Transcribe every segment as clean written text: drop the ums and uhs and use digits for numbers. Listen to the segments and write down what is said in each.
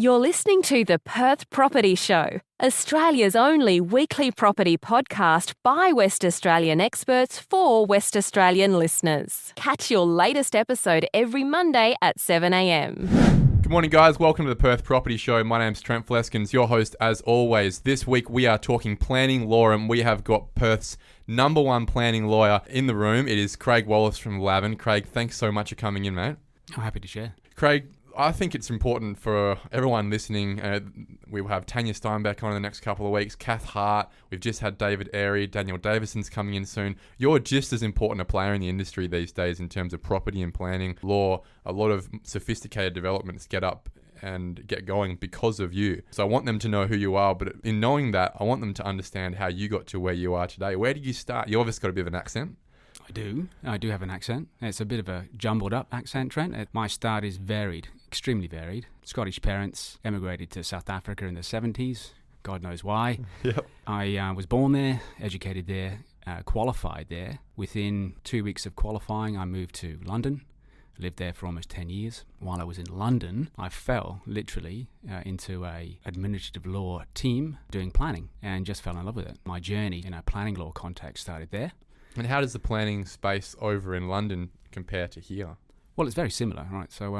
You're listening to the Perth Property Show, Australia's only weekly property podcast by West Australian experts for West Australian listeners. Catch your latest episode every Monday at 7 a.m. Good morning, guys. Welcome to the Perth Property Show. My name's Trent Fleskens, your host as always. This week we are talking planning law, and we have got Perth's number one planning lawyer in the room. It is Craig Wallace from Lavan. Craig, thanks so much for coming in, mate. I'm happy to share. Craig, I think it's important for everyone listening. We will have Tanya Steinbeck on in the next couple of weeks, Kath Hart. We've just had David Airy, Daniel Davison's coming in soon. You're just as important a player in the industry these days in terms of property and planning law. A lot of sophisticated developments get up and get going because of you. So I want them to know who you are, but in knowing that, I want them to understand how you got to where you are today. Where did you start? You obviously got a bit of an accent. I do have an accent. It's a bit of a jumbled up accent, Trent. My start is varied, extremely varied. Scottish parents, emigrated to South Africa in the 70s. God knows why. Yep. I was born there, educated there, qualified there. Within 2 weeks of qualifying, I moved to London. Lived there for almost 10 years. While I was in London, I fell literally into a administrative law team doing planning and just fell in love with it. My journey in a planning law context started there. And how does the planning space over in London compare to here? Well, it's very similar, right? So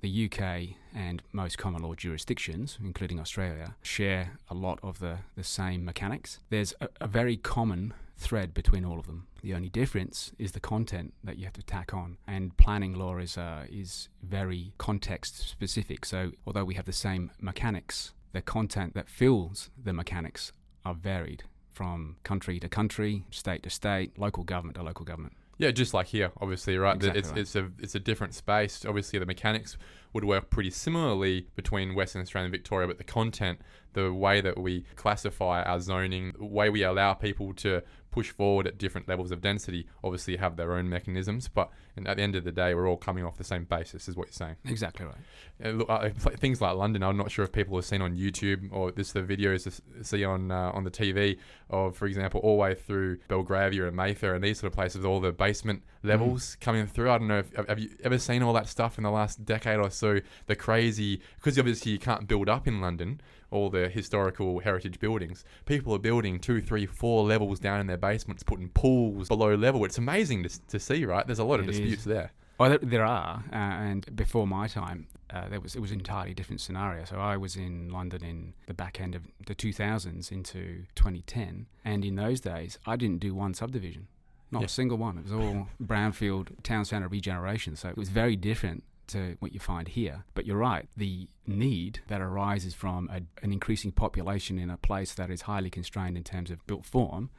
the UK and most common law jurisdictions, including Australia, share a lot of the same mechanics. There's a very common thread between all of them. The only difference is the content that you have to tack on. And planning law is very context specific. So although we have the same mechanics, the content that fills the mechanics are varied from country to country, state to state, local government to local government. Yeah, just like here, obviously, right? Exactly It's a different space. Obviously, the mechanics would work pretty similarly between Western Australia and Victoria, but the content, the way that we classify our zoning, the way we allow people to push forward at different levels of density, obviously have their own mechanisms, but at the end of the day, we're all coming off the same basis, is what you're saying. Exactly right. Look, things like London, I'm not sure if people have seen on YouTube or the videos to see on the TV of, for example, all the way through Belgravia and Mayfair and these sort of places, all the basement levels coming through. I don't know, have you ever seen all that stuff in the last decade or so? The crazy, because obviously you can't build up in London, all the historical heritage buildings. People are building 2, 3, 4 levels down in their basements, putting pools below level. It's amazing to see, right? There's a lot of disputes there. Oh, there are, and before my time, it was an entirely different scenario. So I was in London in the back end of the 2000s into 2010, and in those days, I didn't do one subdivision, not a single one. It was all brownfield town centre regeneration, so it was very different to what you find here. But you're right, the need that arises from an increasing population in a place that is highly constrained in terms of built form,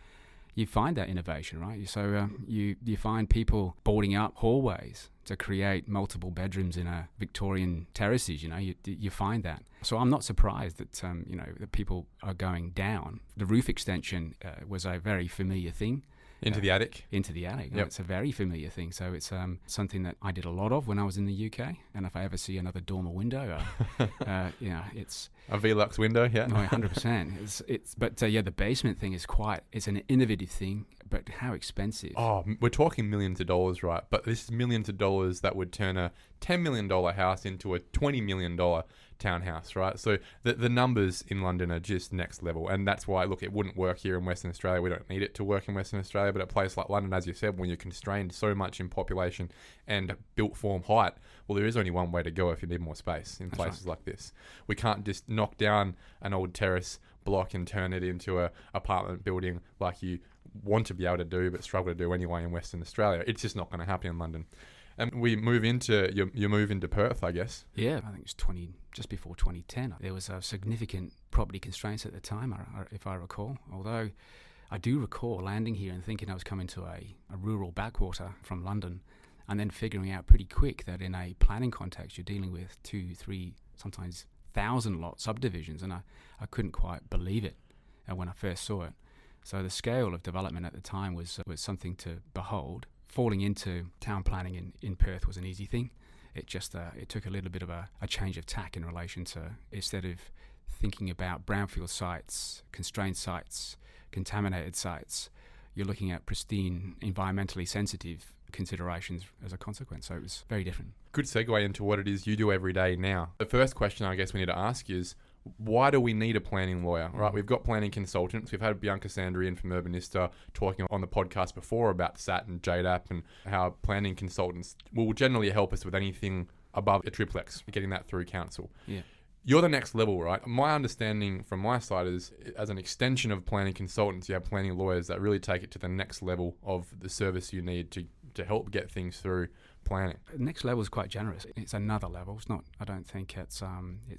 you find that innovation, right? So you find people boarding up hallways to create multiple bedrooms in a Victorian terraces. You find that. So I'm not surprised that that people are going down. The roof extension was a very familiar thing. Into the attic? Into the attic. Yep. It's a very familiar thing. So it's something that I did a lot of when I was in the UK. And if I ever see another dormer window, it's... A Velux window, yeah. No, 100%. But the basement thing it's an innovative thing, but how expensive? Oh, we're talking millions of dollars, right? But this is millions of dollars that would turn a $10 million house into a $20 million townhouse, right? So the numbers in London are just next level, and that's why, look, it wouldn't work here in Western Australia. We don't need it to work in Western Australia, but a place like London, as you said, when you're constrained so much in population and built form height, well, there is only one way to go if you need more space in places like this. We can't just knock down an old terrace block and turn it into a apartment building like you want to be able to do but struggle to do anyway in Western Australia. It's just not going to happen in London. And we move into you move into Perth, I guess. Yeah, I think it was just before 2010. There was significant property constraints at the time, if I recall. Although I do recall landing here and thinking I was coming to a rural backwater from London, and then figuring out pretty quick that in a planning context you're dealing with 2, 3, sometimes 1,000 lot subdivisions, and I couldn't quite believe it when I first saw it. So the scale of development at the time was something to behold. Falling into town planning in Perth was an easy thing. It just it took a little bit of a change of tack in relation to, instead of thinking about brownfield sites, constrained sites, contaminated sites, you're looking at pristine, environmentally sensitive considerations as a consequence. So it was very different. Good segue into what it is you do every day now. The first question I guess we need to ask is, why do we need a planning lawyer, right? We've got planning consultants. We've had Bianca Sandri in from Urbanista talking on the podcast before about SAT and JDAP and how planning consultants will generally help us with anything above a triplex, getting that through council. Yeah. You're the next level, right? My understanding from my side is, as an extension of planning consultants, you have planning lawyers that really take it to the next level of the service you need to help get things through planning. Next level is quite generous. It's another level. It's not. I don't think it's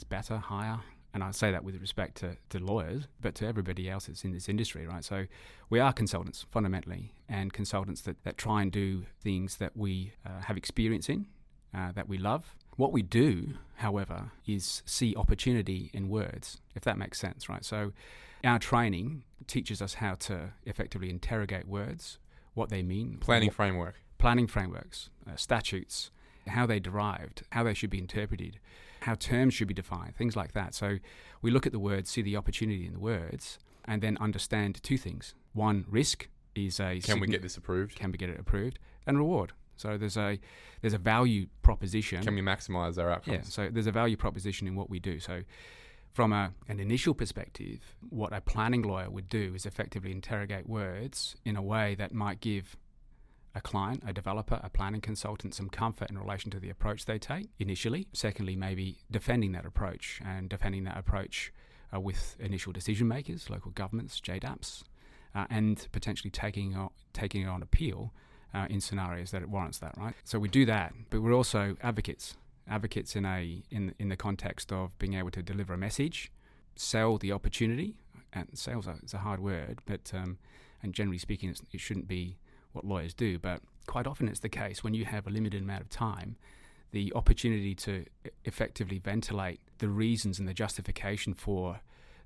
better, higher. And I say that with respect to lawyers, but to everybody else that's in this industry, right? So we are consultants fundamentally, and consultants that try and do things that we have experience in, that we love. What we do, however, is see opportunity in words, if that makes sense, right? So our training teaches us how to effectively interrogate words, what they mean. Planning frameworks, statutes, how they derived, how they should be interpreted, how terms should be defined, things like that. So we look at the words, see the opportunity in the words, and then understand two things. One, risk is can we get this approved? Can we get it approved? And reward. So there's a value proposition. Can we maximise our outcomes? Yeah, so there's a value proposition in what we do. So from an initial perspective, what a planning lawyer would do is effectively interrogate words in a way that might give a client, a developer, a planning consultant some comfort in relation to the approach they take initially. Secondly, maybe defending that approach with initial decision makers, local governments, JDAPs, and potentially taking it on appeal in scenarios that it warrants that, right? So we do that, but we're also advocates in the context of being able to deliver a message, sell the opportunity, and sales is a hard word, but and generally speaking, it shouldn't be what lawyers do, but quite often it's the case when you have a limited amount of time, the opportunity to effectively ventilate the reasons and the justification for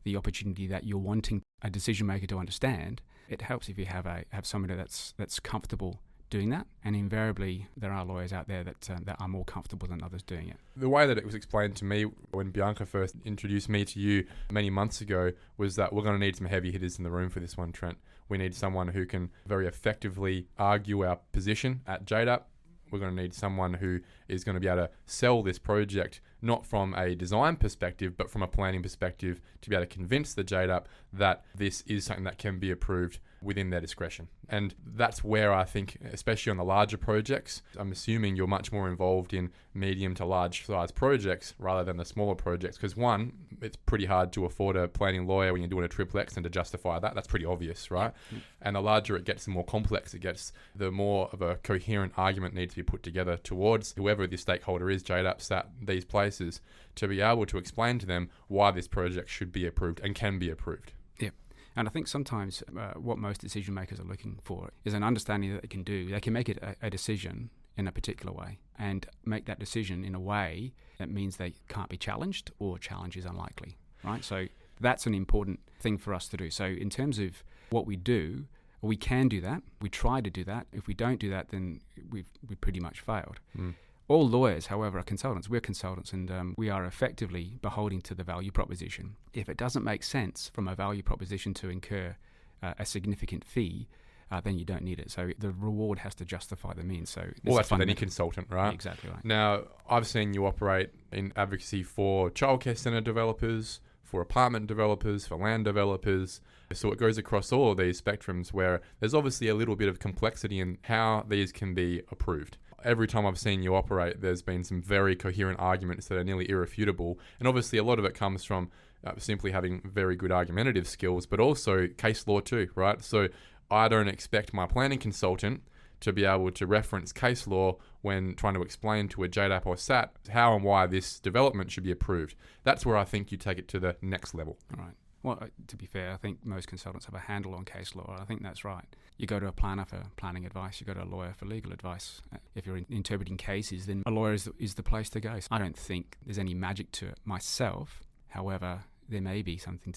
the opportunity that you're wanting a decision maker to understand. It helps if you have somebody that's comfortable doing that, and invariably there are lawyers out there that are more comfortable than others doing it. The way that it was explained to me when Bianca first introduced me to you many months ago was that we're going to need some heavy hitters in the room for this one, Trent. We need someone who can very effectively argue our position at JDAP. We're going to need someone who is going to be able to sell this project, not from a design perspective, but from a planning perspective, to be able to convince the JDAP that this is something that can be approved within their discretion. And that's where I think, especially on the larger projects, I'm assuming you're much more involved in medium to large size projects rather than the smaller projects. Because one, it's pretty hard to afford a planning lawyer when you're doing a triplex and to justify that. That's pretty obvious, right? Mm-hmm. And the larger it gets, the more complex it gets, the more of a coherent argument needs to be put together towards whoever the stakeholder is, JDAP, SAT, these places, to be able to explain to them why this project should be approved and can be approved. Yeah. And I think sometimes what most decision makers are looking for is an understanding that they can do. They can make it a decision in a particular way and make that decision in a way that means they can't be challenged or challenge is unlikely, right? So that's an important thing for us to do. So in terms of what we do, we can do that. We try to do that. If we don't do that, then we pretty much failed. Mm. All lawyers, however, are consultants. We're consultants, and we are effectively beholden to the value proposition. If it doesn't make sense from a value proposition to incur a significant fee, then you don't need it. So the reward has to justify the means. So well, that's with any consultant, right? Exactly right. Now, I've seen you operate in advocacy for childcare centre developers, for apartment developers, for land developers. So it goes across all of these spectrums where there's obviously a little bit of complexity in how these can be approved. Every time I've seen you operate, there's been some very coherent arguments that are nearly irrefutable. And obviously a lot of it comes from simply having very good argumentative skills, but also case law too, right? So I don't expect my planning consultant to be able to reference case law when trying to explain to a JDAP or SAT how and why this development should be approved. That's where I think you take it to the next level. All right. Well, to be fair, I think most consultants have a handle on case law. I think that's right. You go to a planner for planning advice. You go to a lawyer for legal advice. If you're interpreting cases, then a lawyer is the place to go. So I don't think there's any magic to it myself. However, there may be something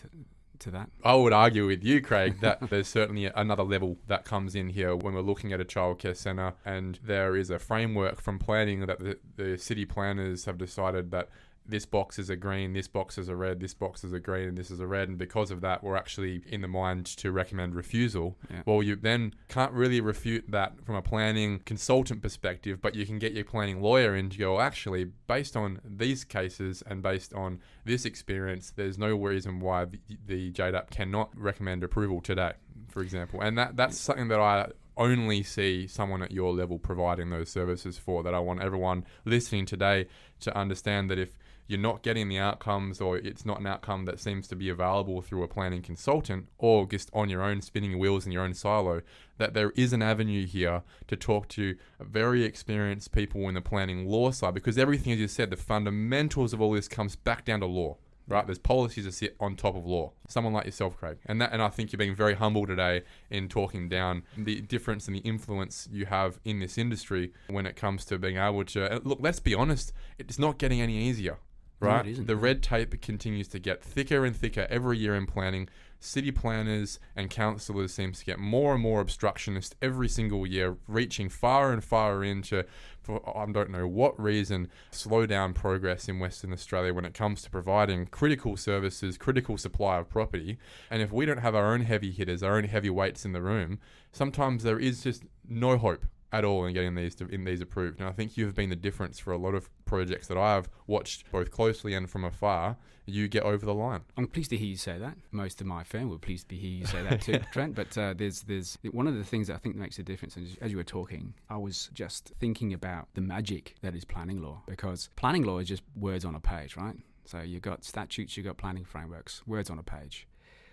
to that. I would argue with you, Craig, that there's certainly another level that comes in here when we're looking at a childcare centre, and there is a framework from planning that the city planners have decided that this box is a green, this box is a red, this box is a green, and this is a red, and because of that, we're actually in the mind to recommend refusal. Yeah. Well, you then can't really refute that from a planning consultant perspective, but you can get your planning lawyer in to go, actually, based on these cases and based on this experience, there's no reason why the JDAP cannot recommend approval today, for example. And that's something that I only see someone at your level providing those services for, that I want everyone listening today to understand that if you're not getting the outcomes, or it's not an outcome that seems to be available through a planning consultant, or just on your own spinning wheels in your own silo, that there is an avenue here to talk to very experienced people in the planning law side, because everything, as you said, the fundamentals of all this comes back down to law. Right, there's policies that sit on top of law. Someone like yourself, Craig, and I think you're being very humble today in talking down the difference and the influence you have in this industry when it comes to being able to look. Let's be honest, it's not getting any easier. Right, No, it isn't. The red tape continues to get thicker and thicker every year in planning. City planners and councillors seems to get more and more obstructionist every single year, reaching far and far into, for I don't know what reason, slow down progress in Western Australia when it comes to providing critical services, critical supply of property. And if we don't have our own heavy hitters, our own heavyweights in the room, sometimes there is just no hope at all in getting these approved. And I think you have been the difference for a lot of projects that I have watched both closely and from afar. You get over the line. I'm pleased to hear you say that. Most of my firm were pleased to hear you say that too, Trent. But there's one of the things that I think makes a difference. And as you were talking, I was just thinking about the magic that is planning law, because planning law is just words on a page, right? So you've got statutes, you've got planning frameworks, words on a page.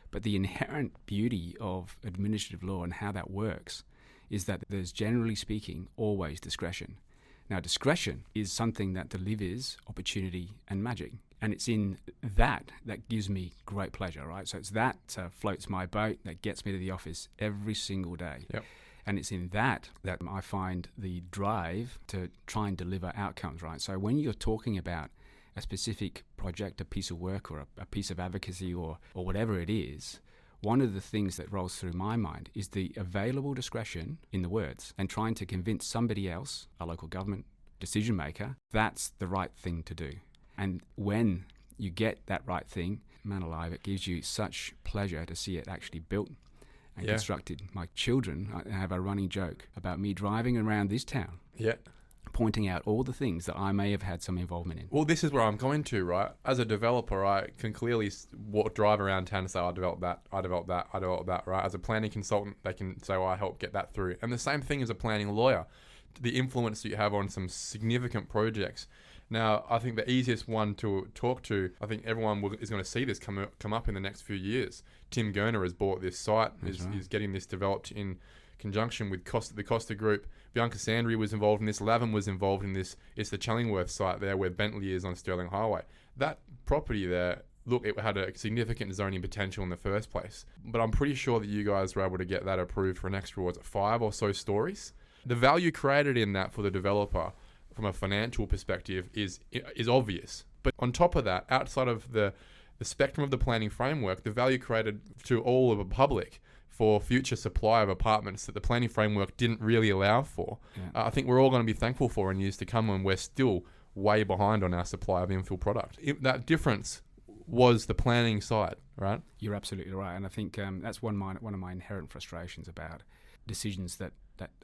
But the inherent beauty of administrative law and how that works is that there's, generally speaking, always discretion. Now, discretion is something that delivers opportunity and magic. And it's in that gives me great pleasure, right? So it's that floats my boat, that gets me to the office every single day. Yep. And it's in that I find the drive to try and deliver outcomes, right? So when you're talking about a specific project, a piece of work, or a piece of advocacy, or whatever it is, one of the things that rolls through my mind is the available discretion in the words, and trying to convince somebody else, a local government decision maker, that's the right thing to do. And when you get that right thing, man alive, it gives you such pleasure to see it actually built and constructed. My children, I have a running joke about me driving around this town, pointing out all the things that I may have had some involvement in. Well, this is where I'm going to, right? As a developer, I can clearly drive around town and say, I developed that, right? As a planning consultant, they can say, I helped get that through. And the same thing as a planning lawyer, the influence that you have on some significant projects. Now, I think the easiest one to talk to, I think everyone is going to see this come up in the next few years. Tim Gurner has bought this site, is getting this developed in conjunction with the Costa Group. Bianca Sandry was involved in this. Lavan was involved in this. It's the Challingworth site there where Bentley is on Stirling Highway. That property there, look, it had a significant zoning potential in the first place. But I'm pretty sure that you guys were able to get that approved for an extra, 5 or so stories? The value created in that for the developer from a financial perspective is obvious. But on top of that, outside of the spectrum of the planning framework, the value created to all of the public for future supply of apartments that the planning framework didn't really allow for, I think we're all going to be thankful for in years to come, when we're still way behind on our supply of infill product. That difference was the planning side, right? You're absolutely right. And I think that's one of my inherent frustrations about decisions that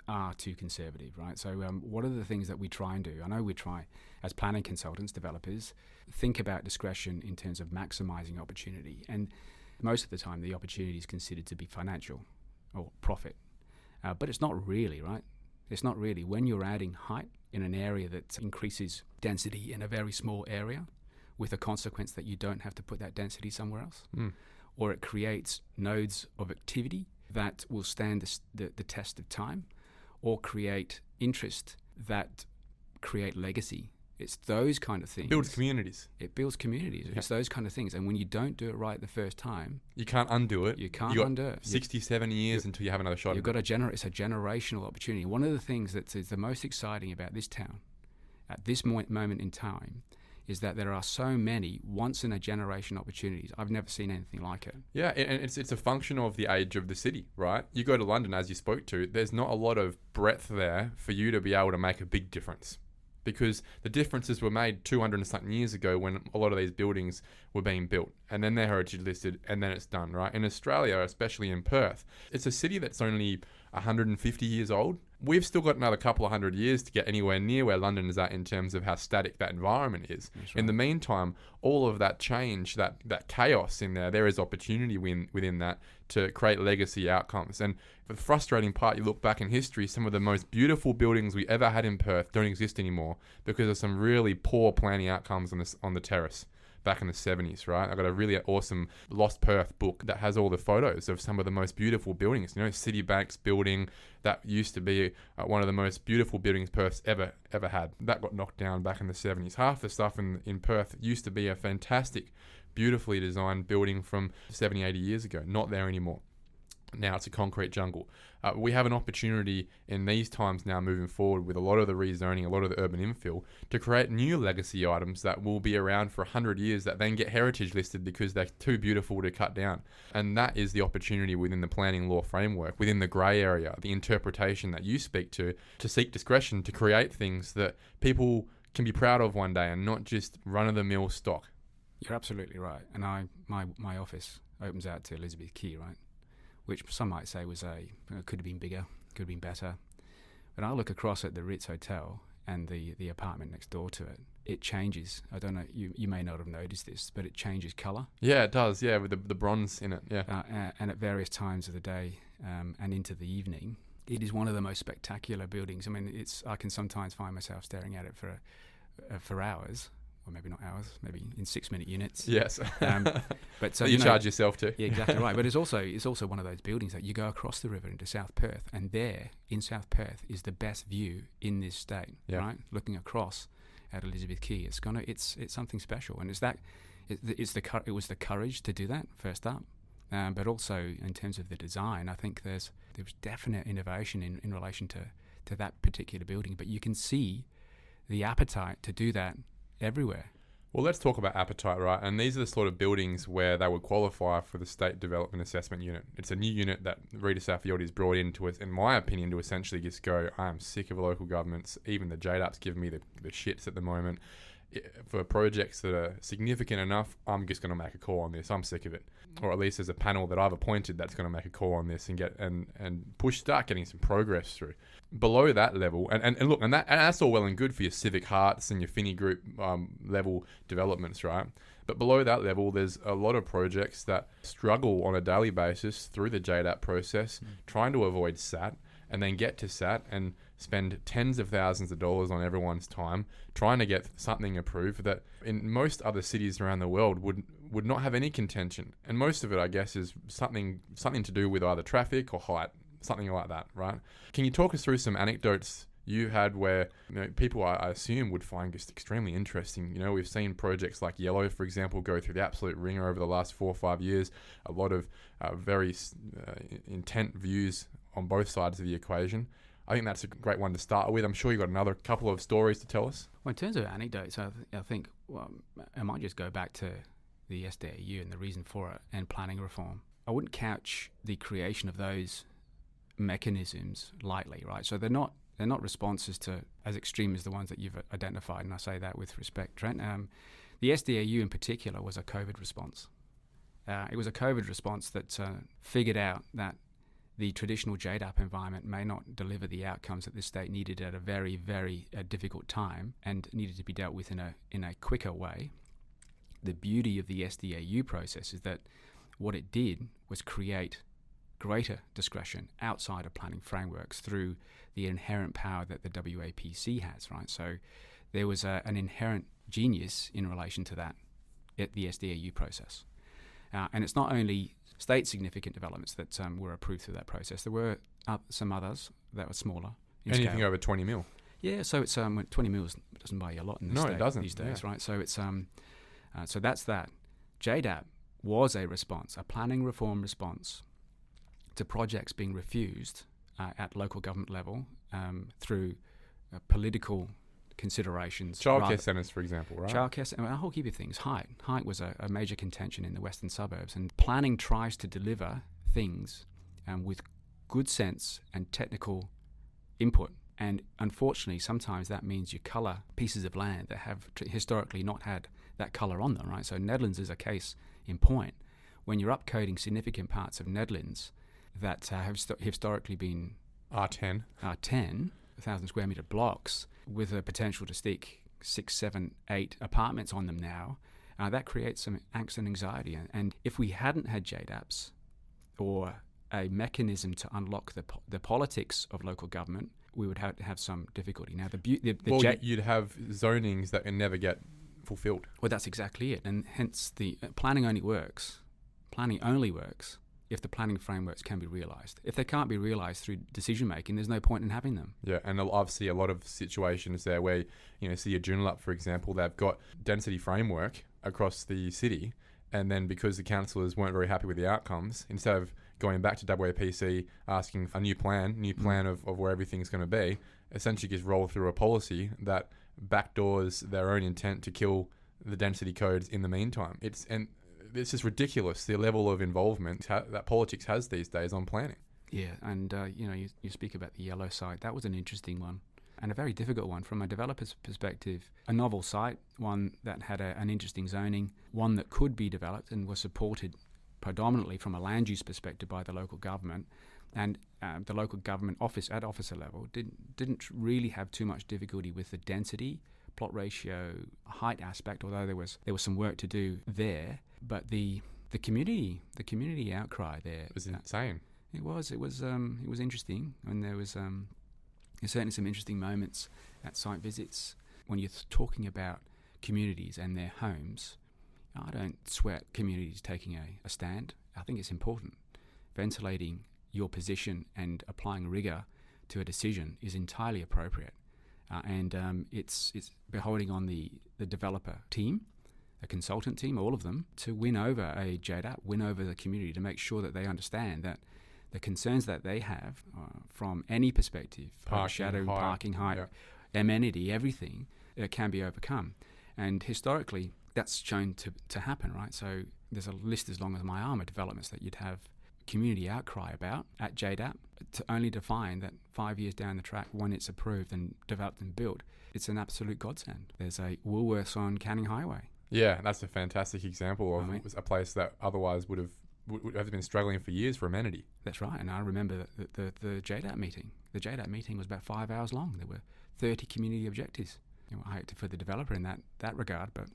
are too conservative, right? So what are the things that we try and do? I know we try, as planning consultants, developers, think about discretion in terms of maximising opportunity. And most of the time, the opportunity is considered to be financial or profit. But it's not really, right? It's not really. When you're adding height in an area that increases density in a very small area, with a consequence that you don't have to put that density somewhere else, or it creates nodes of activity that will stand the test of time, or create interest that create legacy. It's those kind of things. It builds communities. Yeah. It's those kind of things. And when you don't do it right the first time, you can't undo it. You can't undo it. 60, 70 years until you have another shot. It's a generational opportunity. One of the things that is the most exciting about this town at this moment in time is that there are so many once-in-a-generation opportunities. I've never seen anything like it. Yeah, and it's a function of the age of the city, right? You go to London, as you spoke to, there's not a lot of breadth there for you to be able to make a big difference. because the differences were made 200 and something years ago when a lot of these buildings were being built, and then they're heritage listed, and then it's done, right? In Australia, especially in Perth, it's a city that's only 150 years old. We've still got another couple of hundred years to get anywhere near where London is at in terms of how static that environment is. Right. In the meantime, all of that change, that chaos in there is opportunity within that to create legacy outcomes. And the frustrating part, you look back in history, some of the most beautiful buildings we ever had in Perth don't exist anymore because of some really poor planning outcomes on the terrace back in the 70s, right? I got a really awesome Lost Perth book that has all the photos of some of the most beautiful buildings. You know, Citibank's building that used to be one of the most beautiful buildings Perth's ever had. That got knocked down back in the 70s. Half the stuff in Perth used to be a fantastic, beautifully designed building from 70, 80 years ago. Not there anymore. Now it's a concrete jungle. We have an opportunity in these times now moving forward with a lot of the rezoning, a lot of the urban infill, to create new legacy items that will be around for 100 years that then get heritage listed because they're too beautiful to cut down. And that is the opportunity within the planning law framework, within the grey area, the interpretation that you speak to seek discretion to create things that people can be proud of one day and not just run-of-the-mill stock. You're absolutely right. And my office opens out to Elizabeth Quay, right? Which some might say could have been bigger, could have been better. But I look across at the Ritz Hotel and the apartment next door to it. It changes. I don't know, you may not have noticed this, but it changes colour. Yeah, it does, yeah, with the bronze in it, yeah. And at various times of the day and into the evening, it is one of the most spectacular buildings. I mean, I can sometimes find myself staring at it for hours. Or maybe not hours, maybe in 6-minute units. Yes. But so you charge yourself to. Yeah, exactly right. But it's also one of those buildings that you go across the river into South Perth, and there in South Perth is the best view in this state. Yeah. Right, looking across at Elizabeth Quay, it's something special, and it was the courage to do that first up, but also in terms of the design, I think there was definite innovation in relation to that particular building. But you can see the appetite to do that everywhere. Well, let's talk about appetite, right? And these are the sort of buildings where they would qualify for the State Development Assessment Unit. It's a new unit that Rita Saffield has brought in to, in my opinion, to essentially just go, I am sick of local governments. Even the JDAP's giving me the shits at the moment. For projects that are significant enough, I'm just going to make a call on this. I'm sick of it. Or at least there's a panel that I've appointed that's going to make a call on this and start getting some progress through. Below that level, and look, and that's all well and good for your Civic Hearts and your Finney Group level developments, right? But below that level, there's a lot of projects that struggle on a daily basis through the JDAP process, trying to avoid SAT, and then get to SAT and spend tens of thousands of dollars on everyone's time trying to get something approved that in most other cities around the world would not have any contention. And most of it, I guess, is something to do with either traffic or height, something like that, right? Can you talk us through some anecdotes you had where people, I assume, would find just extremely interesting? You know, we've seen projects like Yellow, for example, go through the absolute ringer over the last 4 or 5 years. A lot of very intent views on both sides of the equation. I think that's a great one to start with. I'm sure you've got another couple of stories to tell us. Well, in terms of anecdotes, I think I might just go back to the SDAU and the reason for it and planning reform. I wouldn't couch the creation of those mechanisms lightly, right? So they're not responses to as extreme as the ones that you've identified, and I say that with respect, Trent. The SDAU in particular was a COVID response. It was a COVID response that figured out that the traditional JDAP environment may not deliver the outcomes that the state needed at a very, very difficult time and needed to be dealt with in a quicker way. The beauty of the SDAU process is that what it did was create greater discretion outside of planning frameworks through the inherent power that the WAPC has, right? So there was an inherent genius in relation to that at the SDAU process. And it's not only state significant developments that were approved through that process. There were some others that were smaller. Anything scale. over 20 mil? Yeah, so it's 20 mils doesn't buy you a lot in the state it doesn't, these days, right? So it's so that's that. JDAP was a response, a planning reform response to projects being refused at local government level through political considerations. Childcare centres, for example, right? Childcare, a whole heap of things. Height was a major contention in the western suburbs, and planning tries to deliver things with good sense and technical input And unfortunately, sometimes that means you colour pieces of land that have historically not had that colour on them, right? So Netherlands is a case in point. When you're upcoding significant parts of Netherlands that have historically been R10. 1,000 square metre blocks with a potential to stick 6, 7, 8 apartments on them now, that creates some angst and anxiety. And if we hadn't had JDAPs or a mechanism to unlock the politics of local government, we would have some difficulty. Now, you'd have zonings that can never get fulfilled. Well, that's exactly it. And hence the planning only works if the planning frameworks can be realised. If they can't be realised through decision making, there's no point in having them. Yeah, and obviously a lot of situations there where, see a Joondalup, for example, they've got density framework across the city, and then because the councillors weren't very happy with the outcomes, instead of going back to WAPC asking for a new plan of where everything's going to be, essentially just roll through a policy that backdoors their own intent to kill the density codes in the meantime. It's just ridiculous, the level of involvement that politics has these days on planning. Yeah, and you speak about the yellow site. That was an interesting one and a very difficult one from a developer's perspective. A novel site, one that had an interesting zoning, one that could be developed and was supported predominantly from a land use perspective by the local government. And the local government officer level didn't really have too much difficulty with the density, plot ratio, height aspect, although there was some work to do there. But the community outcry there was insane. It was interesting, and there was certainly some interesting moments at site visits when you're talking about communities and their homes. I don't sweat communities taking a stand. I think it's important. Ventilating your position and applying rigour to a decision is entirely appropriate, and it's beholding on the developer team, a consultant team, all of them, to win over a JDAP, win over the community, to make sure that they understand that the concerns that they have from any perspective, parking height, amenity, everything, can be overcome. And historically, that's shown to happen, right? So there's a list as long as my arm of developments that you'd have community outcry about at JDAP, to only define that 5 years down the track, when it's approved and developed and built, it's an absolute godsend. There's a Woolworths on Canning Highway. Yeah, that's a fantastic example of a place that otherwise would have been struggling for years for amenity. That's right, and I remember the JDAP meeting. The JDAP meeting was about 5 hours long. There were 30 community objectives. I hate for the developer in that regard, but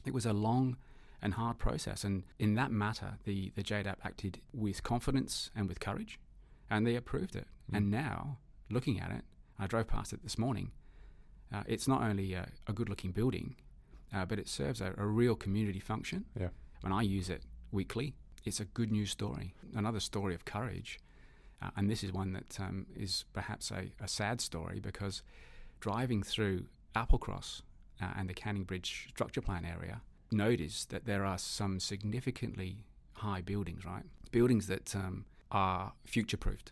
it was a long and hard process. And in that matter, the JDAP acted with confidence and with courage, and they approved it. And now, looking at it, I drove past it this morning, it's not only a good-looking building, but it serves a real community function. Yeah. When I use it weekly, it's a good news story, another story of courage. And this is one that is perhaps a sad story, because driving through Applecross and the Canning Bridge structure plan area, notice that there are some significantly high buildings, right? Buildings that are future-proofed,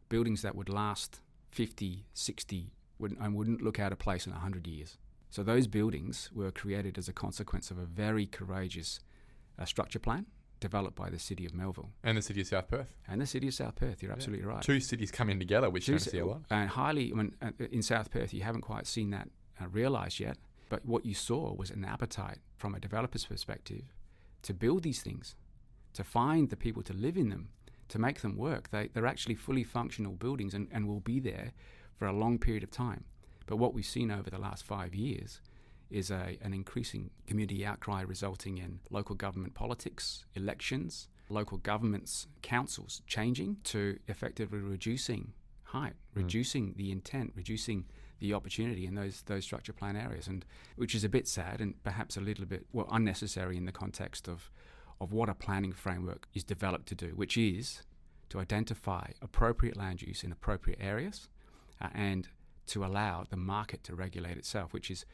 buildings that would last 50, 60, and wouldn't look out of place in 100 years. So those buildings were created as a consequence of a very courageous structure plan developed by the City of Melville. And the City of South Perth. You're absolutely right. Two cities coming together, which you don't see a lot. And in South Perth, you haven't quite seen that realised yet. But what you saw was an appetite from a developer's perspective to build these things, to find the people to live in them, to make them work. They're actually fully functional buildings and will be there for a long period of time. But what we've seen over the last 5 years is an increasing community outcry resulting in local government politics, elections, local governments, councils changing to effectively reducing height, reducing the intent, reducing the opportunity in those structure plan areas, and which is a bit sad and perhaps a little bit unnecessary in the context of what a planning framework is developed to do, which is to identify appropriate land use in appropriate areas and to allow the market to regulate itself, which is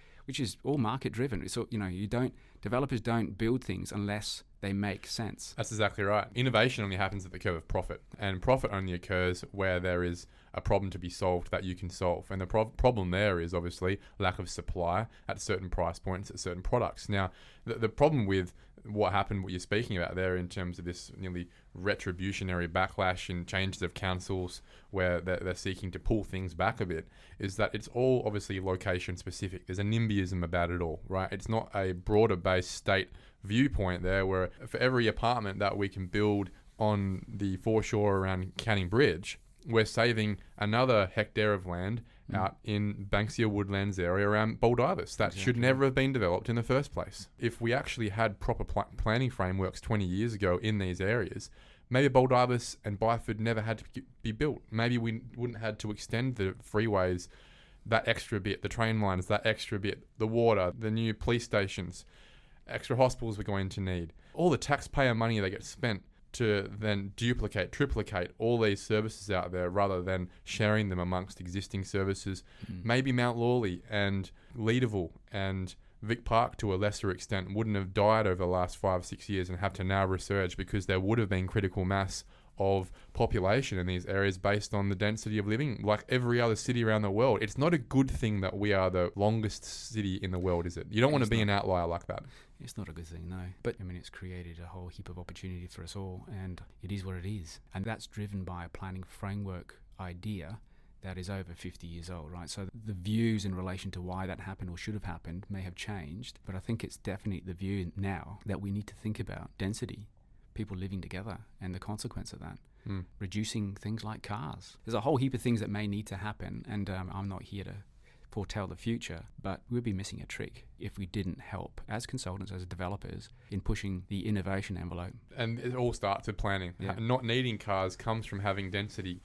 all market driven. So developers don't build things unless they make sense. That's exactly right. Innovation only happens at the curve of profit, and profit only occurs where there is a problem to be solved that you can solve. And the problem there is obviously lack of supply at certain price points, at certain products. Now, the problem with what happened, what you're speaking about there in terms of this nearly retributionary backlash and changes of councils where they're seeking to pull things back a bit, is that it's all obviously location specific. There's a NIMBYism about it all, right? It's not a broader based state viewpoint there where for every apartment that we can build on the foreshore around Canning Bridge, we're saving another hectare of land out in Banksia Woodlands area around Baldivis that should never have been developed in the first place. If we actually had proper planning frameworks 20 years ago in these areas, maybe Baldivis and Byford never had to be built. Maybe we wouldn't had to extend the freeways that extra bit, the train lines that extra bit, the water, the new police stations, extra hospitals we're going to need. All the taxpayer money that gets spent to then duplicate, triplicate all these services out there rather than sharing them amongst existing services. Maybe Mount Lawley and Leederville and Vic Park to a lesser extent wouldn't have died over the last 5-6 years and have to now resurge because there would have been critical mass of population in these areas based on the density of living, like every other city around the world. It's not a good thing that we are the longest city in the world, is it? You don't want to be an outlier like that. It's not a good thing, no. But, I mean, it's created a whole heap of opportunity for us all, and it is what it is. And that's driven by a planning framework idea that is over 50 years old, right? So the views in relation to why that happened or should have happened may have changed, but I think it's definitely the view now that we need to think about density, people living together, and the consequence of that. Reducing things like cars. There's a whole heap of things that may need to happen, and I'm not here to foretell the future, but we'd be missing a trick if we didn't help as consultants, as developers, in pushing the innovation envelope. And it all starts with planning. Yeah. Not needing cars comes from having density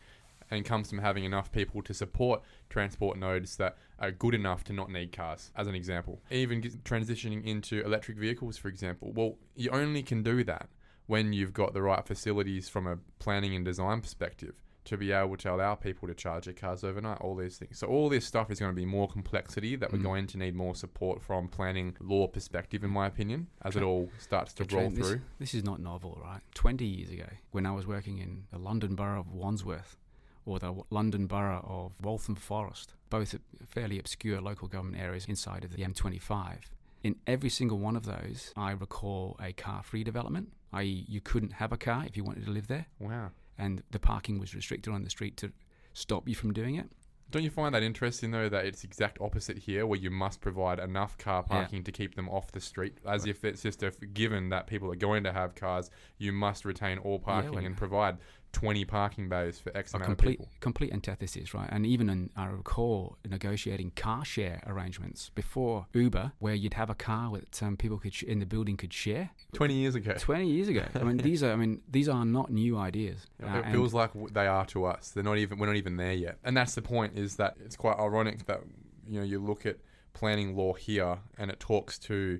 and comes from having enough people to support transport nodes that are good enough to not need cars, as an example. Even transitioning into electric vehicles, for example. Well, you only can do that when you've got the right facilities from a planning and design perspective to be able to allow people to charge their cars overnight, all these things. So all this stuff is going to be more complexity that we're going to need more support from planning law perspective, in my opinion, as it all starts to roll through. This is not novel, right? 20 years ago, when I was working in the London Borough of Wandsworth or the London Borough of Waltham Forest, both fairly obscure local government areas inside of the M25, in every single one of those, I recall a car-free development, i.e. you couldn't have a car if you wanted to live there. Wow. And the parking was restricted on the street to stop you from doing it. Don't you find that interesting, though, that it's exact opposite here, where you must provide enough car parking to keep them off the street, as if it's just a given that people are going to have cars, you must retain all parking and provide 20 parking bays for X amount of people. Complete antithesis, right? And even I recall negotiating car share arrangements before Uber, where you'd have a car that people in the building could share. 20 years ago. 20 years ago. These are not new ideas. It feels like they are to us. We're not even there yet. And that's the point, is that it's quite ironic that you look at planning law here and it talks to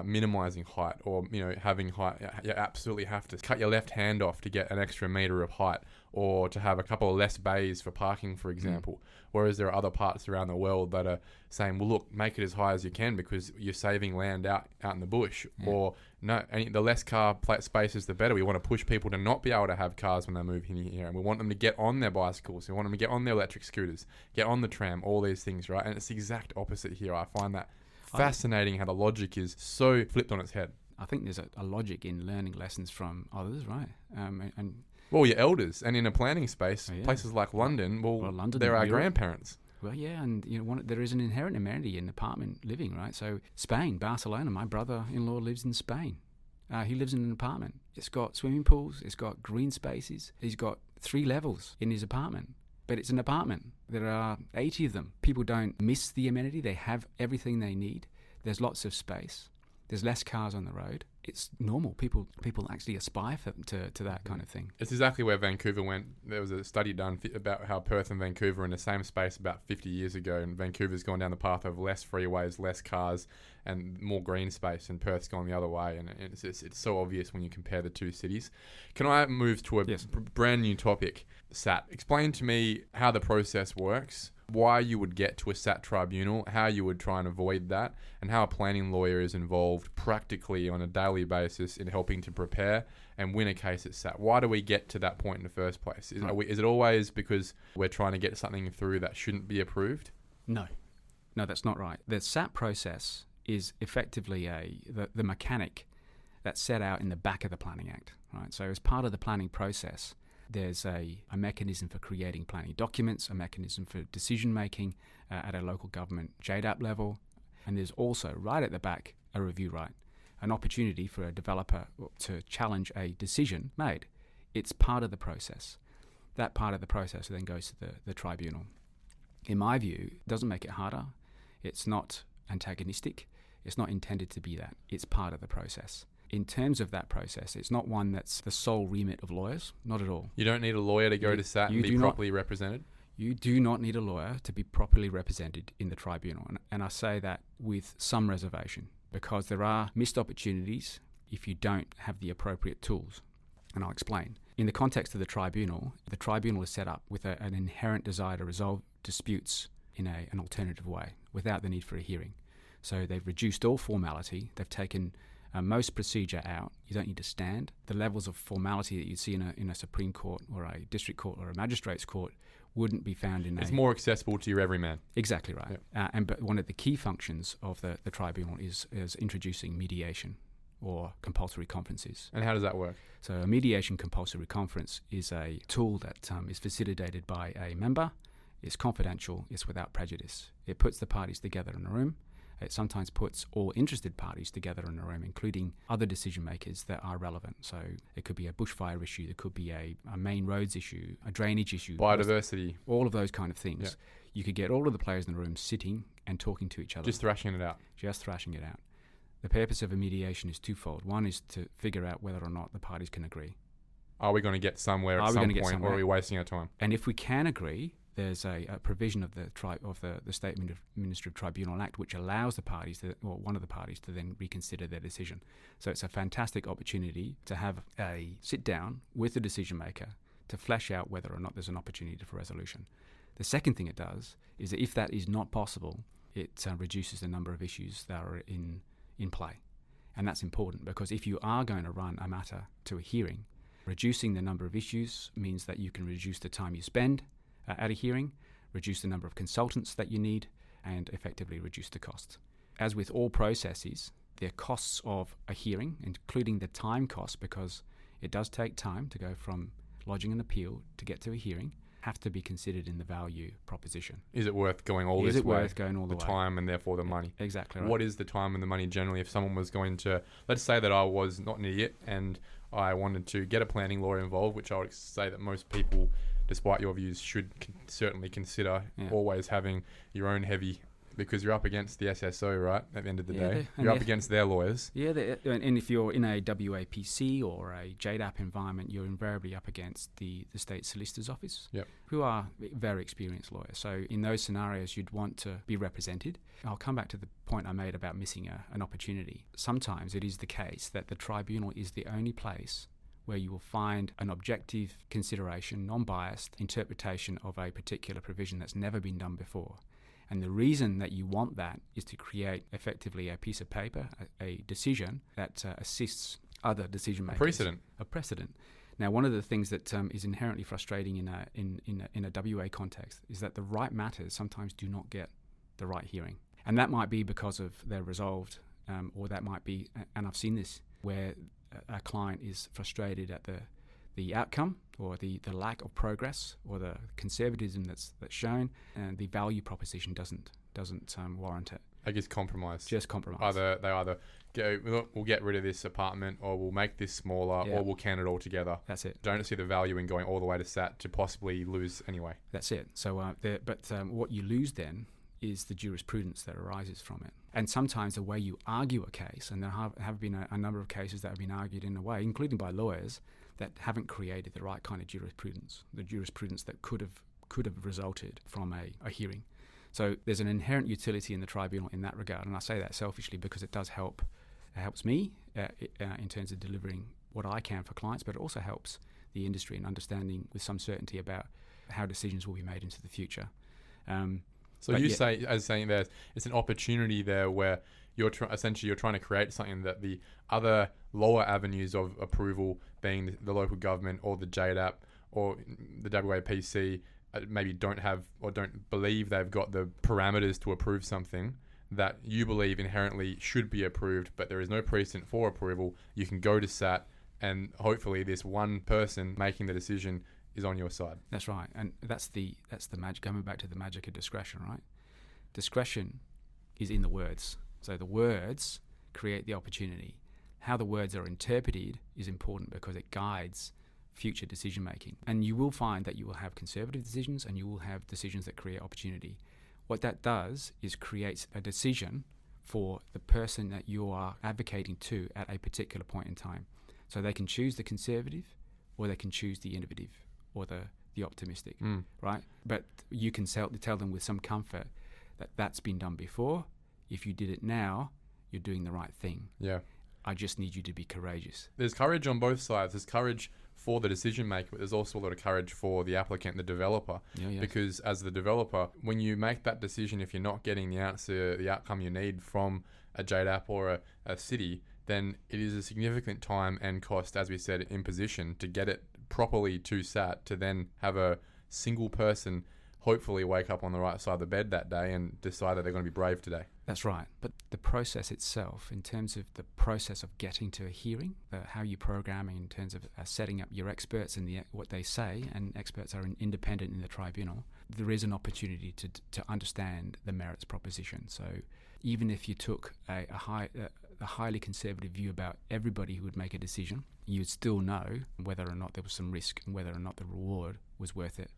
minimizing height, or having height. You absolutely have to cut your left hand off to get an extra meter of height, or to have a couple of less bays for parking, for example. Whereas there are other parts around the world that are saying, well, look, make it as high as you can because you're saving land out in the bush. Or no, the less car spaces, the better. We want to push people to not be able to have cars when they move in here, and we want them to get on their bicycles. We want them to get on their electric scooters, get on the tram, all these things, right? And it's the exact opposite here. I find that fascinating how the logic is so flipped on its head. I think there's a logic in learning lessons from others, right? Well, your elders, and in a planning space, places like London, London, they're our Europe. grandparents. Well, yeah, and there is an inherent amenity in apartment living, right? So Spain, Barcelona, my brother-in-law lives in Spain. He lives in an apartment. It's got swimming pools, it's got green spaces, he's got 3 levels in his apartment. But it's an apartment. There are 80 of them. People don't miss the amenity. They have everything they need. There's lots of space. There's less cars on the road. It's normal. People actually aspire to that kind of thing. It's exactly where Vancouver went. There was a study done about how Perth and Vancouver were in the same space about 50 years ago, and Vancouver's gone down the path of less freeways, less cars, and more green space, and Perth's gone the other way. And it's so obvious when you compare the two cities. Can I move to a brand new topic? SAT. Explain to me how the process works, why you would get to a SAT tribunal, how you would try and avoid that, and how a planning lawyer is involved practically on a daily basis in helping to prepare and win a case at SAT. Why do we get to that point in the first place? Is it always because we're trying to get something through that shouldn't be approved? No, that's not right. The SAT process is effectively the mechanic that's set out in the back of the Planning Act, right? So as part of the planning process, there's a mechanism for creating planning documents, a mechanism for decision making at a local government JDAP level, and there's also, right at the back, a review right, an opportunity for a developer to challenge a decision made. It's part of the process. That part of the process then goes to the tribunal. In my view, it doesn't make it harder. It's not antagonistic. It's not intended to be that. It's part of the process. In terms of that process, it's not one that's the sole remit of lawyers, not at all. You don't need a lawyer to go to SAT and be properly represented? You do not need a lawyer to be properly represented in the tribunal. And I say that with some reservation, because there are missed opportunities if you don't have the appropriate tools. And I'll explain. In the context of the tribunal is set up with an inherent desire to resolve disputes in an alternative way without the need for a hearing. So they've reduced all formality. They've taken most procedure out. You don't need to stand. The levels of formality that you see in a Supreme Court or a District Court or a Magistrates Court wouldn't be found in It's more accessible to your everyman. Exactly right. Yep. But one of the key functions of the tribunal is introducing mediation or compulsory conferences. And how does that work? So a mediation compulsory conference is a tool that is facilitated by a member. It's confidential. It's without prejudice. It puts the parties together in a room. It sometimes puts all interested parties together in a room, including other decision makers that are relevant. So it could be a bushfire issue, there could be a main roads issue, a drainage issue. Biodiversity. All of those kind of things. Yeah. You could get all of the players in the room sitting and talking to each other. Just thrashing it out. Just thrashing it out. The purpose of a mediation is twofold. One is to figure out whether or not the parties can agree. Are we going to get somewhere at some point, or are we wasting our time? And if we can agree, there's a provision of the State Administrative Tribunal Act which allows the parties, one of the parties, to then reconsider their decision. So it's a fantastic opportunity to have a sit down with the decision maker to flesh out whether or not there's an opportunity for resolution. The second thing it does is that if that is not possible, it reduces the number of issues that are in play. And that's important because if you are going to run a matter to a hearing, reducing the number of issues means that you can reduce the time you spend at a hearing, reduce the number of consultants that you need, and effectively reduce the costs. As with all processes, the costs of a hearing, including the time cost, because it does take time to go from lodging an appeal to get to a hearing, have to be considered in the value proposition. Is it worth going all this way? Is it worth going all the way? The time and therefore the money. Exactly right. What is the time and the money generally if someone was going to, let's say that I was not an idiot and I wanted to get a planning lawyer involved, which I would say that most people, despite your views, should certainly consider always having your own heavy, because you're up against the SSO, right, at the end of the day. You're up against their lawyers. Yeah, and if you're in a WAPC or a JDAP environment, you're invariably up against the State Solicitor's Office, who are very experienced lawyers. So in those scenarios, you'd want to be represented. I'll come back to the point I made about missing an opportunity. Sometimes it is the case that the tribunal is the only place where you will find an objective consideration, non-biased interpretation of a particular provision that's never been done before. And the reason that you want that is to create effectively a piece of paper, a decision that assists other decision makers. A precedent. Now, one of the things that is inherently frustrating in a WA context is that the right matters sometimes do not get the right hearing. And that might be because of they're resolved, or that might be, and I've seen this, where a client is frustrated at the outcome or the lack of progress or the conservatism that's shown, and the value proposition doesn't warrant it. I guess compromise. Just compromise. They either go, we'll get rid of this apartment, or we'll make this smaller, or we'll can it all together. That's it. Don't see the value in going all the way to SAT to possibly lose anyway. That's it. So, what you lose then is the jurisprudence that arises from it. And sometimes the way you argue a case, and there have been a number of cases that have been argued in a way, including by lawyers, that haven't created the right kind of jurisprudence, the jurisprudence that could have resulted from a hearing. So there's an inherent utility in the tribunal in that regard, and I say that selfishly because it does help. It helps me in terms of delivering what I can for clients, but it also helps the industry in understanding with some certainty about how decisions will be made into the future. So you say there's it's an opportunity there where you're essentially trying to create something that the other lower avenues of approval, being the local government or the JDAP or the WAPC, maybe don't have or don't believe they've got the parameters to approve something. that you believe inherently should be approved, but there is no precedent for approval, you can go to SAT, and hopefully this one person making the decision is on your side. That's right, and that's the magic. Coming back to the magic of discretion, right? Discretion is in the words. So the words create the opportunity. How the words are interpreted is important because it guides future decision making. And you will find that you will have conservative decisions and you will have decisions that create opportunity. What that does is creates a decision for the person that you are advocating to at a particular point in time. So they can choose the conservative or they can choose the innovative or the optimistic, right? But you can tell them with some comfort that that's been done before. If you did it now, you're doing the right thing. Yeah. I just need you to be courageous. There's courage on both sides. There's courage for the decision maker, but there's also a lot of courage for the applicant, the developer. Yeah. Because as the developer, when you make that decision, if you're not getting the outcome you need from a JDAP or a city, then it is a significant time and cost, as we said, imposition to get it properly to SAT, to then have a single person hopefully wake up on the right side of the bed that day and decide that they're going to be brave today. That's right. But the process itself, in terms of the process of getting to a hearing, how you programming in terms of setting up your experts and what they say, and experts are independent in the tribunal, there is an opportunity to understand the merits proposition. So even if you took a highly conservative view about everybody who would make a decision, you'd still know whether or not there was some risk and whether or not the reward was worth it.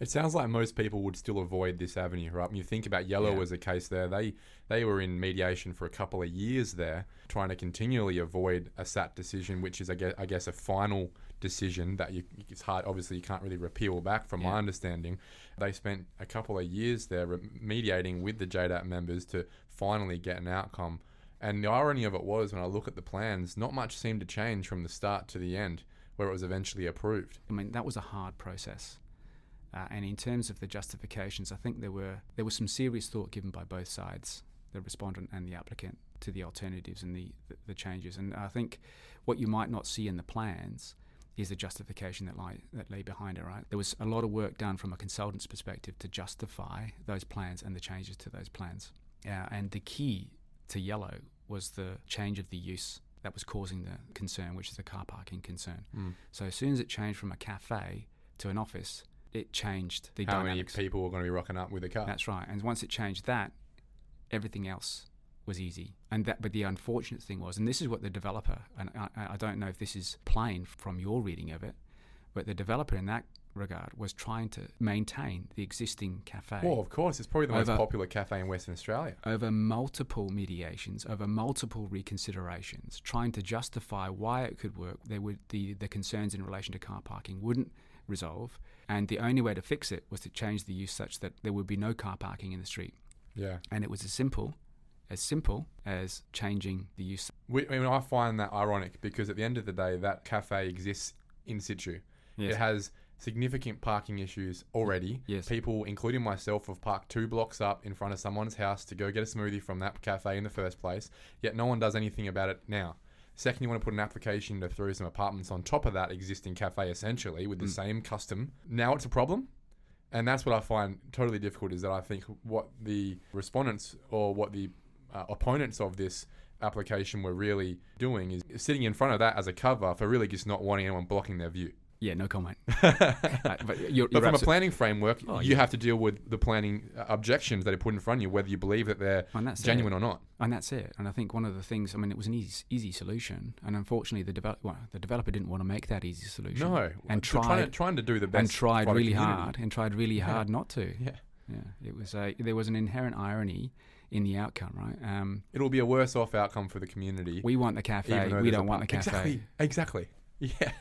It sounds like most people would still avoid this avenue, right? When you think about Yellow as a case there, they were in mediation for a couple of years there, trying to continually avoid a SAT decision, which is, I guess, a final decision that it's hard. Obviously, you can't really repeal back, from my understanding. They spent a couple of years there mediating with the JDAP members to finally get an outcome. And the irony of it was, when I look at the plans, not much seemed to change from the start to the end, where it was eventually approved. I mean, that was a hard process. And in terms of the justifications, I think there was some serious thought given by both sides, the respondent and the applicant, to the alternatives and the changes. And I think what you might not see in the plans is the justification that lay behind it, right? There was a lot of work done from a consultant's perspective to justify those plans and the changes to those plans. And the key to Yellow was the change of the use that was causing the concern, which is the car parking concern. So as soon as it changed from a cafe to an office, it changed the dynamics. How many people were going to be rocking up with a car? That's right. And once it changed that, everything else was easy. But the unfortunate thing was, and this is what the developer, and I don't know if this is plain from your reading of it, but the developer in that regard was trying to maintain the existing cafe. Well, of course. It's probably the most popular cafe in Western Australia. Over multiple mediations, over multiple reconsiderations, trying to justify why it could work. The concerns in relation to car parking wouldn't resolve, and the only way to fix it was to change the use such that there would be no car parking in the street. Yeah. And it was as simple as changing the use. I find that ironic, because at the end of the day, that cafe exists in situ. Yes. It has significant parking issues already. Yes. People, including myself, have parked 2 blocks up in front of someone's house to go get a smoothie from that cafe in the first place, yet no one does anything about it now. Second, you want to put an application to throw some apartments on top of that existing cafe, essentially, with the same custom. Now it's a problem. And that's what I find totally difficult, is that I think what the respondents or what the opponents of this application were really doing is sitting in front of that as a cover for really just not wanting anyone blocking their view. Yeah, no comment. But you're from a planning framework, you have to deal with the planning objections that are put in front of you, whether you believe that they're genuine or not. And that's it. And I think one of the things, it was an easy solution. And unfortunately, the developer didn't want to make that easy solution. No. And trying to do the best. And tried really hard not to. Yeah. It was there was an inherent irony in the outcome, right? It'll be a worse off outcome for the community. We want the cafe. We don't want the cafe. Exactly. Yeah.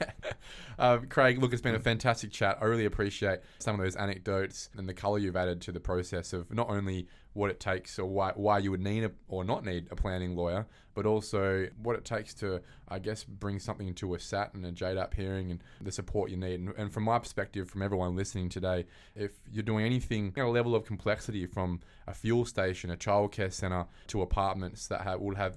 Craig, look, it's been a fantastic chat. I really appreciate some of those anecdotes and the colour you've added to the process of not only what it takes or why you would need or not need a planning lawyer, but also what it takes to, I guess, bring something to a SAT and a JDAP hearing and the support you need. And from my perspective, from everyone listening today, if you're doing anything at a level of complexity, from a fuel station, a childcare centre, to apartments that will have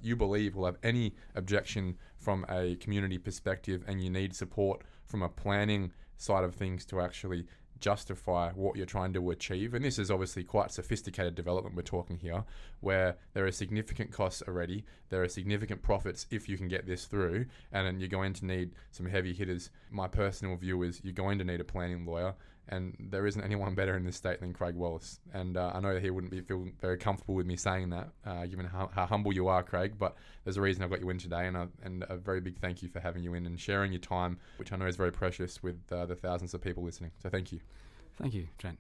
any objection from a community perspective, and you need support from a planning side of things to actually justify what you're trying to achieve. And this is obviously quite sophisticated development we're talking here, where there are significant costs already, there are significant profits if you can get this through, and then you're going to need some heavy hitters. My personal view is you're going to need a planning lawyer, and there isn't anyone better in this state than Craig Wallace. And I know that he wouldn't feel very comfortable with me saying that, given how humble you are, Craig, but there's a reason I've got you in today, and a very big thank you for having you in and sharing your time, which I know is very precious with the thousands of people listening. So thank you. Thank you, Trent.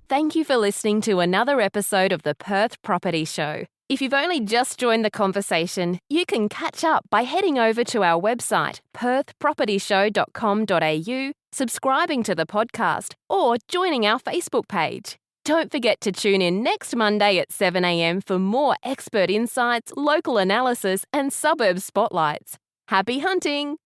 Thank you for listening to another episode of the Perth Property Show. If you've only just joined the conversation, you can catch up by heading over to our website, perthpropertyshow.com.au, subscribing to the podcast, or joining our Facebook page. Don't forget to tune in next Monday at 7 a.m. for more expert insights, local analysis, and suburb spotlights. Happy hunting!